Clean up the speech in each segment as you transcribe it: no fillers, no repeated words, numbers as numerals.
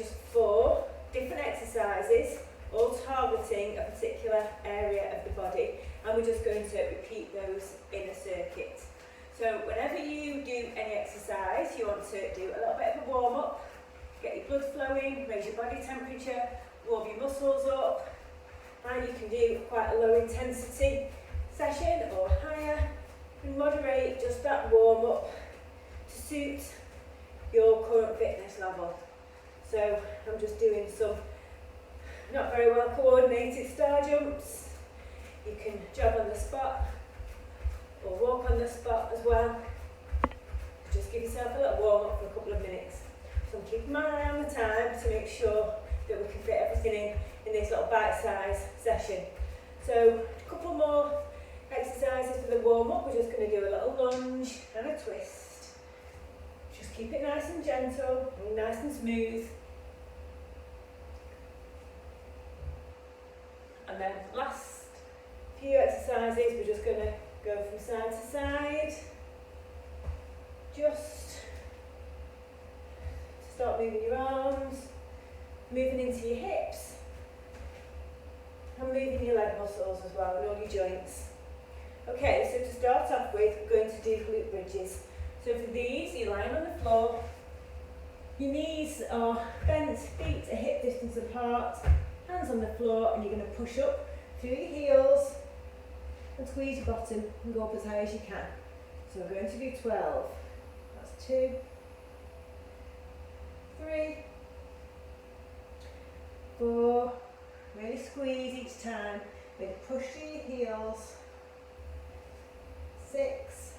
just 4 different exercises, all targeting a particular area of the body, and we're just going to repeat those in a circuit. So whenever you do any exercise, you want to do a little bit of a warm-up, get your blood flowing, raise your body temperature, warm your muscles up, and you can do quite a low intensity session or higher, and moderate just that warm-up to suit your current fitness level. So I'm just doing some not very well coordinated star jumps. You can jog on the spot or walk on the spot as well. Just give yourself a little warm up for a couple of minutes. So I'm keeping my eye on the time to make sure that we can fit everything in this little bite-sized session. So a couple more exercises for the warm-up. We're just going to do a little lunge and a twist. Just keep it nice and gentle and nice and smooth. And then last few exercises, we're just going to go from side to side. Just start moving your arms, moving into your hips, and moving your leg muscles as well, and all your joints. Okay, so to start off with, we're going to do glute bridges. So for these, you're lying on the floor, your knees are bent, feet are hip distance apart, hands on the floor, and you're going to push up through your heels and squeeze your bottom and go up as high as you can. So we're going to do 12. That's 2, 3, 4. Really squeeze each time. Then push through your heels. 6,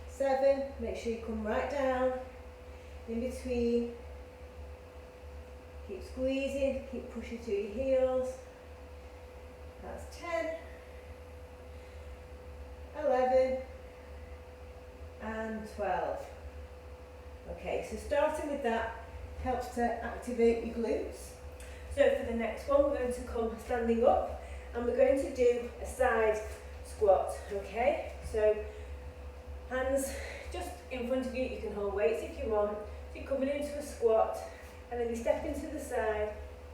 7. Make sure you come right down in between. Keep squeezing, keep pushing through your heels. That's 10, 11, and 12. Okay, so starting with that helps to activate your glutes. So for the next one, we're going to come standing up and we're going to do a side squat, okay? So hands just in front of you, you can hold weights if you want. So you're coming into a squat, and then you step into the side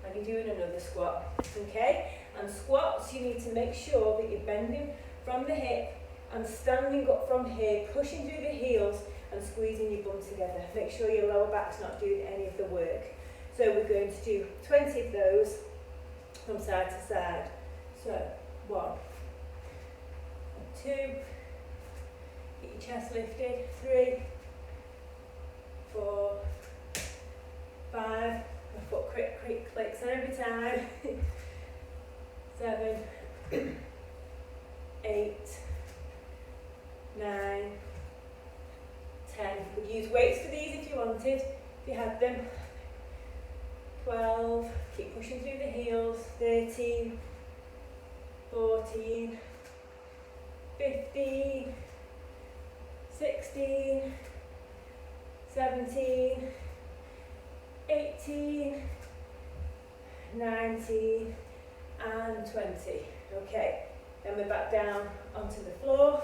and you're doing another squat, okay? And squats, you need to make sure that you're bending from the hip and standing up from here, pushing through the heels and squeezing your bum together. Make sure your lower back's not doing any of the work. So we're going to do 20 of those from side to side. So 1, 2, get your chest lifted, 3, 4, 5, my foot clicks every time. 7, 8, 9, 10. You could use weights for these if you wanted, if you had them. 12, keep pushing through the heels. 13, 14, 15, 16, 17, 18, 19, and 20. Okay, then we're back down onto the floor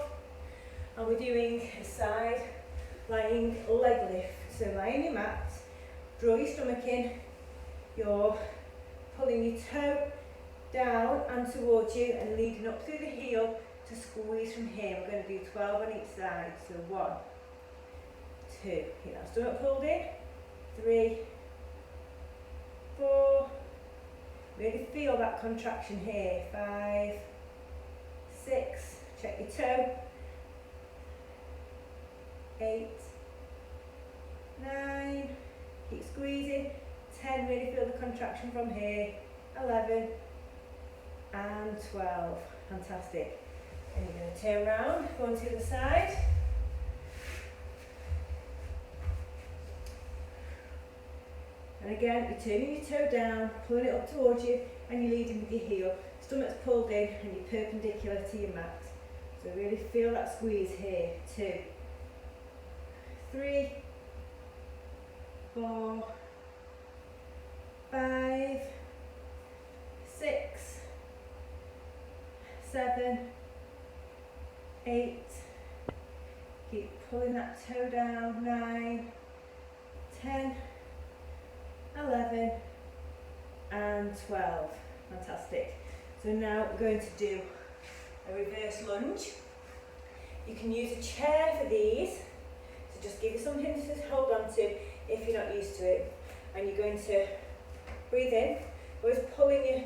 and we're doing a side lying leg lift. So lie on your mat, draw your stomach in, you're pulling your toe down and towards you and leading up through the heel to squeeze from here. We're going to do 12 on each side. So 1, 2, keep that stomach pulled in, 3, 4, really feel that contraction here, 5, 6, check your toe, 8, 9, keep squeezing, 10, really feel the contraction from here, 11, and 12, fantastic. And you're going to turn around, go on to the other side. And again, you're turning your toe down, pulling it up towards you, and you're leading with your heel. Stomach's pulled in and you're perpendicular to your mat. So really feel that squeeze here. 2, 3, 4, 5, 6, 7, 8, keep pulling that toe down, 9, 10, 11 and 12. Fantastic. So now we're going to do a reverse lunge. You can use a chair for these, so just give you something to hold on to if you're not used to it. And you're going to breathe in, always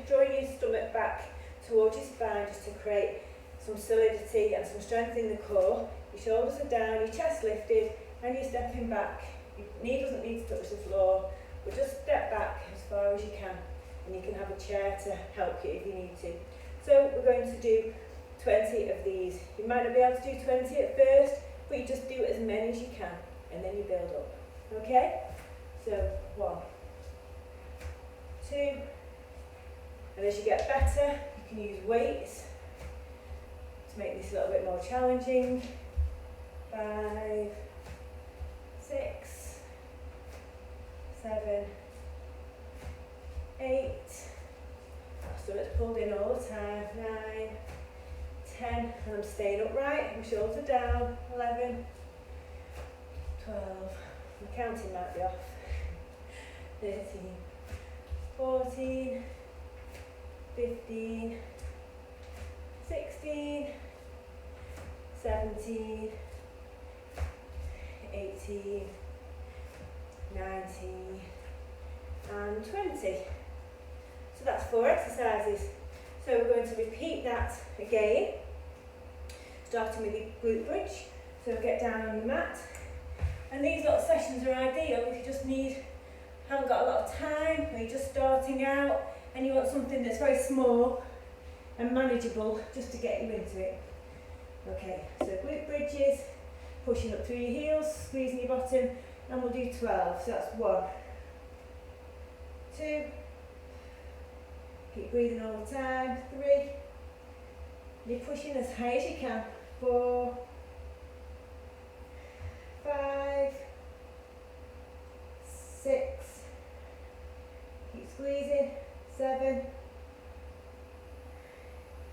drawing your stomach back towards your spine just to create some solidity and some strength in the core. Your shoulders are down, your chest lifted, and you're stepping back. Your knee doesn't need to touch the floor, but just step back as far as you can. And you can have a chair to help you if you need to. So we're going to do 20 of these. You might not be able to do 20 at first, but you just do as many as you can, and then you build up. Okay? So 1, 2, and as you get better, you can use weights to make this a little bit more challenging. 5, 6, 7, 8, stomach's pulled in all the time. 9, 10, and I'm staying upright, my shoulders are down. 11, 12, my counting might be off. 13, 14, 15, 16, 17, 18, 19, and 20. So that's 4 exercises. So we're going to repeat that again, starting with the glute bridge. So get down on the mat. And these little sessions are ideal if you just haven't got a lot of time, or you're just starting out and you want something that's very small and manageable just to get you into it. Okay, so glute bridges, pushing up through your heels, squeezing your bottom, and we'll do 12. So that's 1, 2, keep breathing all the time. 3, you're pushing as high as you can. 4, 5, 6, keep squeezing. 7,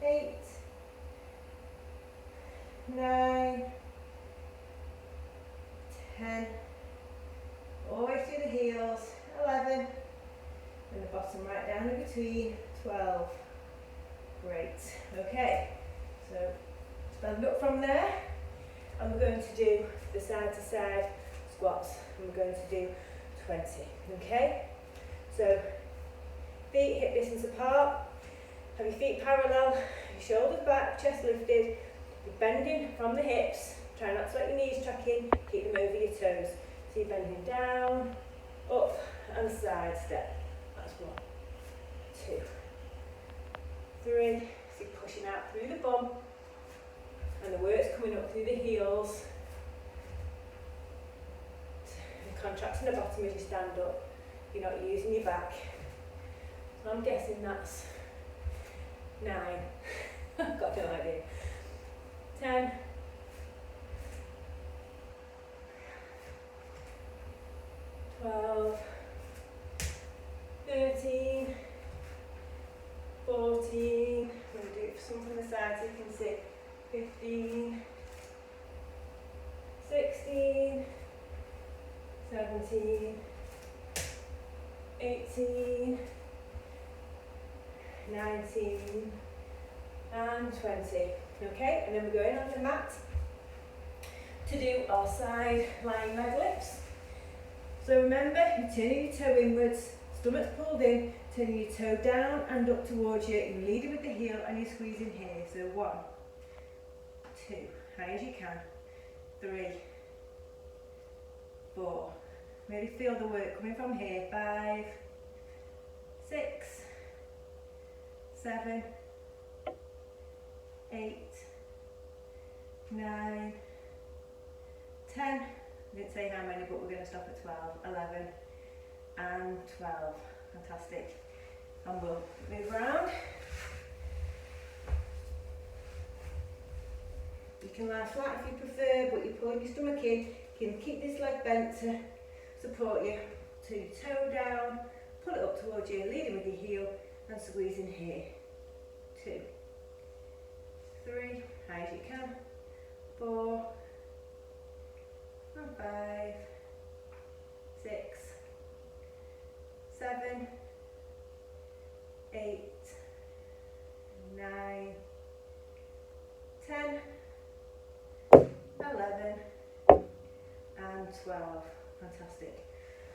8, 9, 10, all the way through the heels. 11, and the bottom right down in between. 12. Great. Okay, so stand up from there, and we're going to do the side to side squats, and we're going to do 20. Okay, so feet hip distance apart, have your feet parallel, your shoulders back, chest lifted, you're bending from the hips, try not to let your knees track in, keep them over your toes. So you're bending down, up, and side step. That's 1, 2, 3, so you're pushing out through the bum, and the work's coming up through the heels, and contracting the bottom as you stand up. You're not using your back. So I'm guessing that's 9. I've got no idea. 10. 12. 13. 14. I'm going to do some from the side so you can see. 15. 16. 17. 18. 19 and 20. Okay, and then we're going on the mat to do our side lying leg lifts. So remember, you're turning your toe inwards, stomach's pulled in, turning your toe down and up towards you. You're leading with the heel and you're squeezing here. So 1, 2, high as you can. 3, 4. Really feel the work coming from here. 5, 6, 7, 8, 9, 10. I didn't say how many, but we're going to stop at 12, 11, and 12. Fantastic. And we'll move around. You can lie flat if you prefer, but you're pulling your stomach in. You can keep this leg bent to support you. Turn your toe down, pull it up towards you, leading with your heel, and squeeze in here. 2, 3, high as you can. 4, and 5, 6, 7,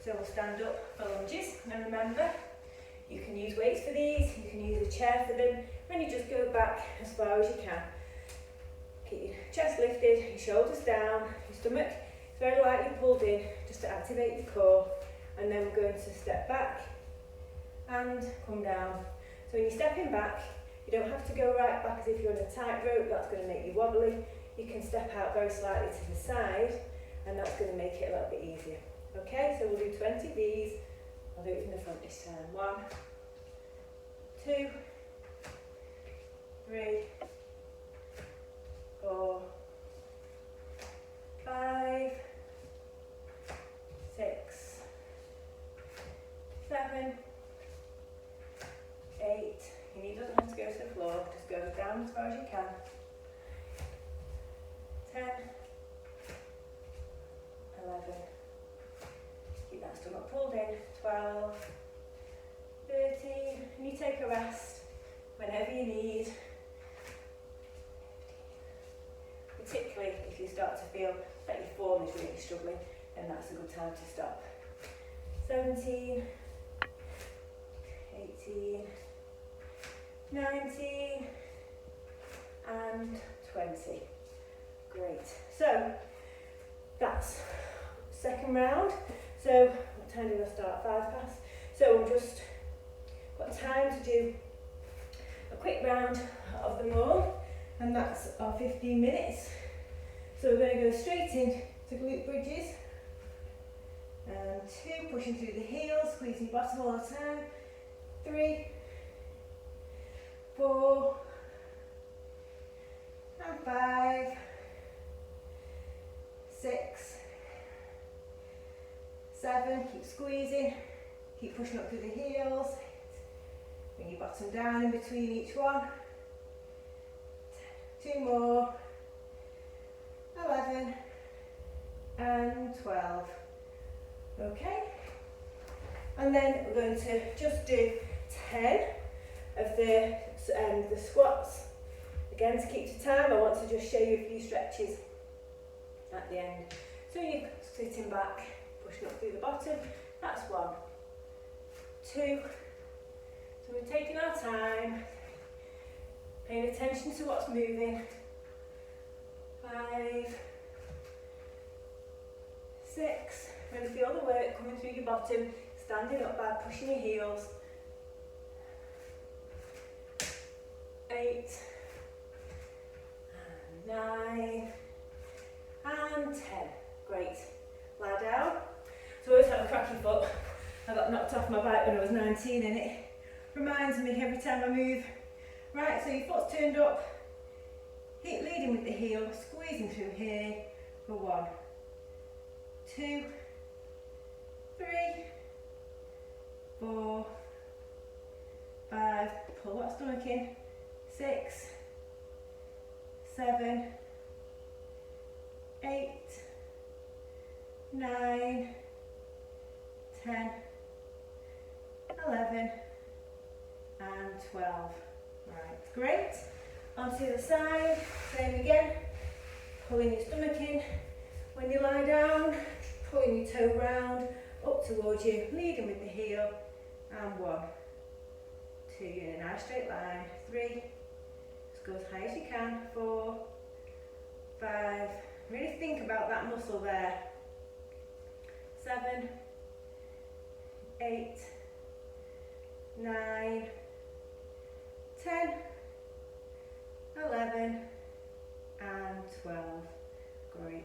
So we'll stand up for lunges, and remember, you can use weights for these, you can use a chair for them, and you just go back as far as you can. Keep your chest lifted, your shoulders down, your stomach very lightly pulled in, just to activate your core, and then we're going to step back and come down. So when you're stepping back, you don't have to go right back as if you're on a tightrope, that's going to make you wobbly. You can step out very slightly to the side, and that's going to make it a little bit easier. Okay, so we'll do 20 of these. I'll do it from the front this time. 1, 2, 3, 4, 5, 6, 7, 8. Your knee doesn't have to go to the floor, just go down as far as you can. 10, 11. Keep that stomach pulled in. 12, 13. And you take a rest whenever you need. Particularly if you start to feel that your form is really struggling, then that's a good time to stop. 17, 18, 19, and 20. Great. So that's second round. So what time did I start? 5 past. So we've just got time to do a quick round of them all, and that's our 15 minutes. So we're going to go straight in to glute bridges. And 2, pushing through the heels, squeezing your bottom all the time. 3, 4, and 5, 6, 7, keep squeezing, keep pushing up through the heels, bring your bottom down in between each one. 2 more, 11, and 12. Okay, and then we're going to just do 10 of the squats. Again, to keep to time, I want to just show you a few stretches at the end. So you're sitting back, pushing up through the bottom. That's 1, 2. So we're taking our time, paying attention to what's moving. 5, 6. Really feel the work coming through your bottom, standing up by pushing your heels. 8, 9, and 10. Great. Lie down. So I always have a cracky foot. I got knocked off my bike when I was 19 and it reminds me every time I move. Right, so your foot's turned up, leading with the heel, squeezing through here for 1, 2, 3, 4, 5, pull that stomach in, 6, 7, 8, 9, 10, 11, and 12. Right, great. Onto the side, same again. Pulling your stomach in. When you lie down, pulling your toe round, up towards you, leading with the heel. And 1, 2, in a nice straight line. 3, just go as high as you can. 4, 5, really think about that muscle there. 7, 8, 9, 10, 11, and 12. Great.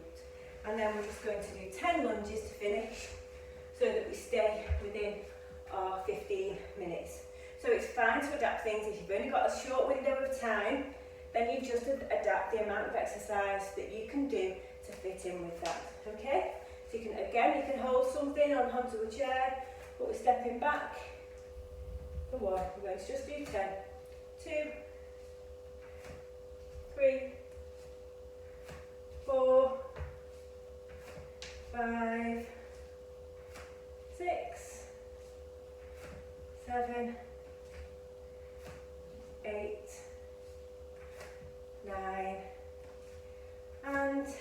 And then we're just going to do 10 lunges to finish so that we stay within our 15 minutes. So it's fine to adapt things. If you've only got a short window of time, then you just adapt the amount of exercise that you can do to fit in with that. Okay? So you can hold something onto a chair, but we're stepping back for 1. We're going to just do 10. 2, 3, 4, 5, 6, 7, 8, 9, and 10.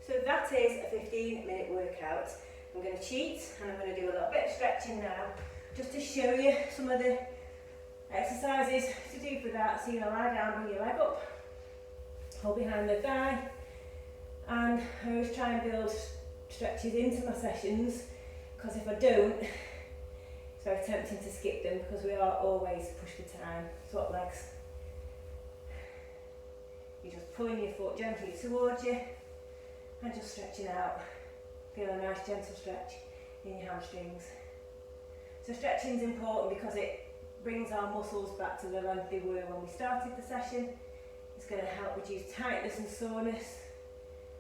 So that is a 15-minute workout. I'm going to cheat and I'm going to do a little bit of stretching now, just to show you some of the exercises to do for that. So you're going to lie down, bring your leg up, hold behind the thigh, and I always try and build stretches into my sessions, because if I don't, it's very tempting to skip them because we are always pushed for time. Swap legs. You're just pulling your foot gently towards you and just stretching out. Feel a nice gentle stretch in your hamstrings. So stretching is important because it brings our muscles back to the length they were when we started the session. It's going to help reduce tightness and soreness,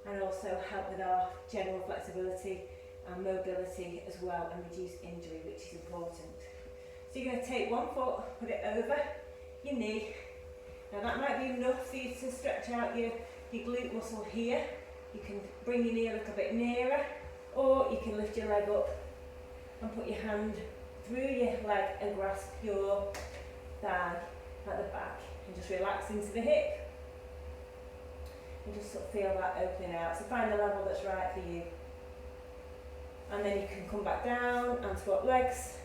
and also help with our general flexibility and mobility as well, and reduce injury, which is important. So you're going to take one foot, put it over your knee. Now that might be enough for you to stretch out your glute muscle here. You can bring your knee a little bit nearer, or you can lift your leg up and put your hand through your leg and grasp your thigh at the back, and just relax into the hip and just sort of feel that opening out. So find the level that's right for you. And then you can come back down and swap legs,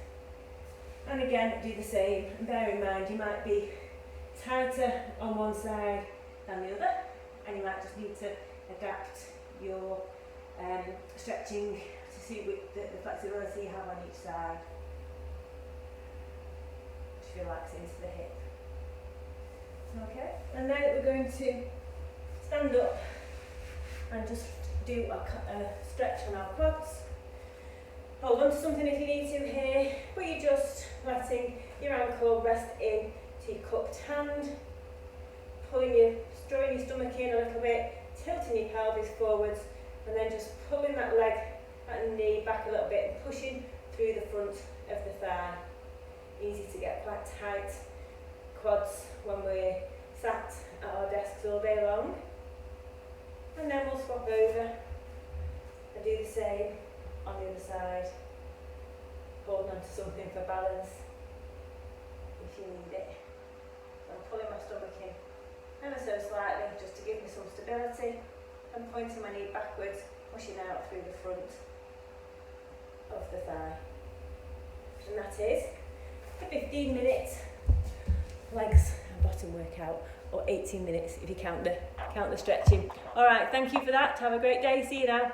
and again do the same. And bear in mind, you might be tighter on one side than the other, and you might just need to adapt your stretching to suit with the flexibility you have on each side. Just relax into the hip. Okay, and now we're going to stand up and just do a stretch on our quads. Hold on to something if you need to here, but you're just letting your ankle rest in to your cupped hand, drawing your stomach in a little bit, tilting your pelvis forwards, and then just pulling that leg and knee back a little bit and pushing through the front of the thigh. Easy to get quite tight quads when we're sat at our desks all day long. And then we'll swap over and do the same on the other side, holding on to something for balance if you need it. So I'm pulling my stomach in ever so slightly just to give me some stability, and pointing my knee backwards, pushing out through the front of the thigh. And that is a 15-minute legs and bottom workout, or 18 minutes if you count the stretching. Alright, thank you for that. Have a great day. See you now.